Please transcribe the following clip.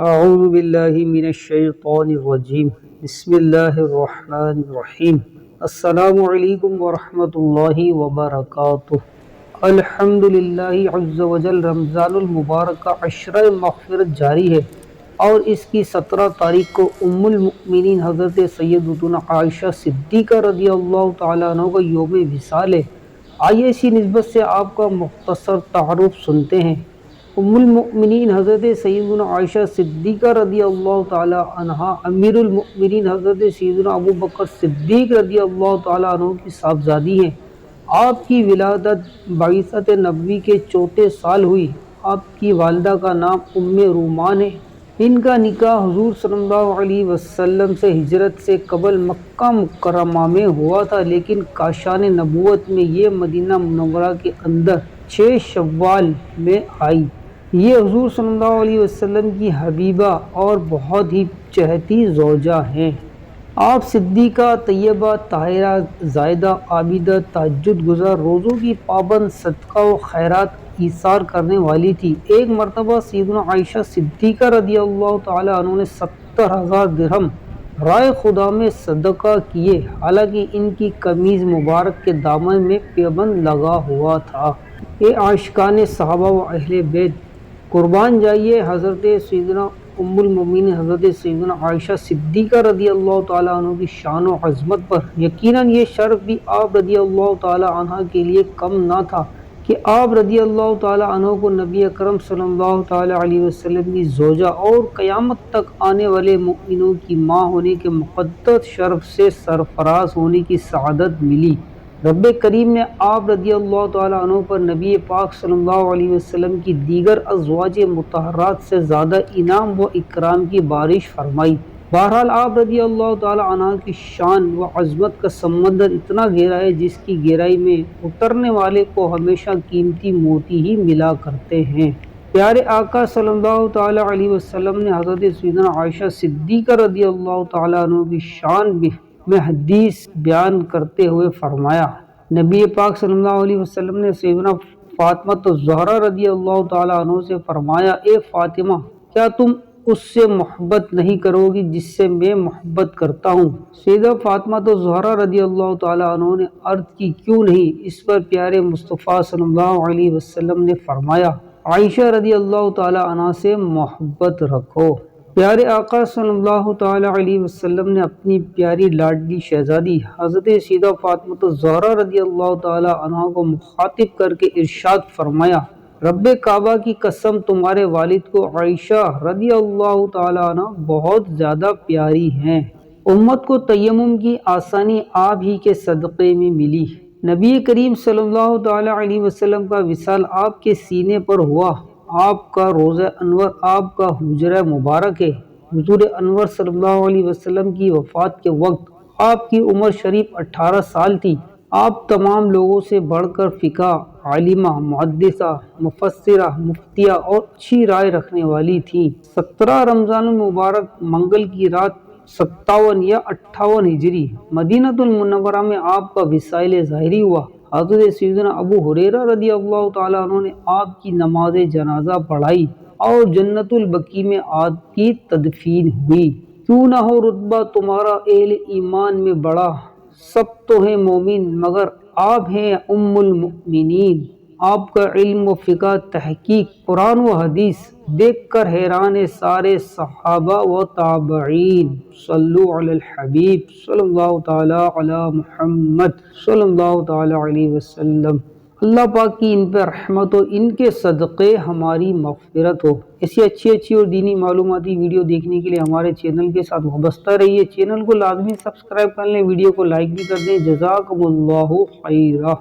اعوذ باللہ من الشیطان الرجیم بسم اللہ الرحمن الرحیم السلام علیکم ورحمۃ اللہ وبرکاتہ۔ الحمدللہ عز وجل رمضان المبارک کا عشرہ مغفرت جاری ہے اور اس کی 17 تاریخ کو ام المؤمنین حضرت سیدتنا عائشہ صدیقہ رضی اللہ تعالیٰ عنہ کا یوم وصال ہے۔ آئیے اسی نسبت سے آپ کا مختصر تعارف سنتے ہیں۔ ام المؤمنین حضرت سیدنا عائشہ صدیقہ رضی اللہ تعالی عنہا امیر المؤمنین حضرت سیدنا ابو بکر صدیق رضی اللہ تعالی عنہ کی صاحبزادی ہیں۔ آپ کی ولادت بعثت نبوی کے چوتھے سال ہوئی۔ آپ کی والدہ کا نام ام رومان ہے۔ ان کا نکاح حضور صلی اللہ علیہ وسلم سے ہجرت سے قبل مکہ مکرمہ میں ہوا تھا، لیکن کاشان نبوت میں یہ مدینہ منورہ کے اندر 6 شوال میں آئی۔ یہ حضور صلی اللہ علیہ وسلم کی حبیبہ اور بہت ہی چہتی زوجہ ہیں۔ آپ صدیقہ، طیبہ، طاہرہ، زاہدہ، عابدہ، تہجد گزار، روزوں کی پابند، صدقہ و خیرات ایثار کرنے والی تھی۔ ایک مرتبہ سیدنا عائشہ صدیقہ رضی اللہ تعالی عنہ نے 70,000 درہم رائے خدا میں صدقہ کیے، حالانکہ ان کی قمیض مبارک کے دامن میں پیبند لگا ہوا تھا۔ اے عاشقان صحابہ و اہل بیت، قربان جائیے حضرت سیدنا ام المؤمنین حضرت سیدنا عائشہ صدیقہ رضی اللہ تعالیٰ عنہ کی شان و عظمت پر۔ یقیناً یہ شرف بھی آپ رضی اللہ تعالیٰ عنہ کے لیے کم نہ تھا کہ آپ رضی اللہ تعالیٰ عنہ کو نبی اکرم صلی اللہ تعالیٰ علیہ وسلم کی زوجہ اور قیامت تک آنے والے مؤمنوں کی ماں ہونے کے مقدس شرف سے سرفراز ہونے کی سعادت ملی۔ رب کریم نے آپ رضی اللہ تعالیٰ عنہ پر نبی پاک صلی اللہ علیہ وسلم کی دیگر ازواج مطہرات سے زیادہ انعام و اکرام کی بارش فرمائی۔ بہرحال آپ رضی اللہ تعالیٰ عنہ کی شان و عظمت کا سمندر اتنا گہرا ہے جس کی گہرائی میں اترنے والے کو ہمیشہ قیمتی موتی ہی ملا کرتے ہیں۔ پیارے آقا صلی اللہ تعالیٰ علیہ وسلم نے حضرت سیدنا عائشہ صدیقہ رضی اللہ تعالیٰ عنہ کی شان میں حدیث بیان کرتے ہوئے فرمایا، نبی پاک صلی اللہ علیہ وسلم نے سیدنا فاطمہ الزہرا رضی اللہ تعالیٰ عنہ سے فرمایا، اے فاطمہ، کیا تم اس سے محبت نہیں کرو گی جس سے میں محبت کرتا ہوں؟ سیدہ فاطمہ الزہرا رضی اللہ تعالیٰ عنہ نے عرض کی، کیوں نہیں؟ اس پر پیارے مصطفیٰ صلی اللہ علیہ وسلم نے فرمایا، عائشہ رضی اللہ تعالیٰ عنہ سے محبت رکھو۔ پیارے آقا صلی اللہ تعالیٰ علیہ وسلم نے اپنی پیاری لاڈلی شہزادی حضرت سیدہ فاطمہ الزہرا رضی اللہ تعالیٰ عنہ کو مخاطب کر کے ارشاد فرمایا، رب کعبہ کی قسم، تمہارے والد کو عائشہ رضی اللہ تعالیٰ عنہ بہت زیادہ پیاری ہیں۔ امت کو تیمم کی آسانی آپ ہی کے صدقے میں ملی۔ نبی کریم صلی اللہ تعالیٰ علیہ وسلم کا وصال آپ کے سینے پر ہوا۔ آپ کا روضہ انور آپ کا حجرہ مبارک ہے۔ حضور انور صلی اللہ علیہ وسلم کی وفات کے وقت آپ کی عمر شریف 18 سال تھی۔ آپ تمام لوگوں سے بڑھ کر فقہ، عالمہ، محدثہ، مفسرہ، مفتیہ اور اچھی رائے رکھنے والی تھیں۔ 17 رمضان المبارک منگل کی رات 57 یا 58 ہجری مدینہ المنورہ میں آپ کا وصال ظاہری ہوا۔ حضرت سیدنا ابو ہریرہ رضی اللہ تعالیٰ عنہ نے آپ کی نماز جنازہ پڑھائی اور جنت البقیع میں آپ کی تدفین ہوئی۔ کیوں نہ ہو رتبہ تمہارا اہل ایمان میں بڑا، سب تو ہیں مومن مگر آپ ہیں ام المؤمنین۔ آپ کا علم و فقہ، تحقیق قرآن و حدیث دیکھ کر حیران سارے صحابہ و تابعین۔ صلو علی الحبیب صلی اللہ تعالی علی محمد صلی اللہ تعالی علیہ وسلم۔ اللہ پاک کی ان پر رحمت ہو، ان کے صدقے ہماری مغفرت ہو۔ ایسی اچھی اور دینی معلوماتی ویڈیو دیکھنے کے لیے ہمارے چینل کے ساتھ وابستہ رہیے۔ چینل کو لازمی سبسکرائب کر لیں، ویڈیو کو لائک بھی کر دیں۔ جزاکم اللہ خیرہ۔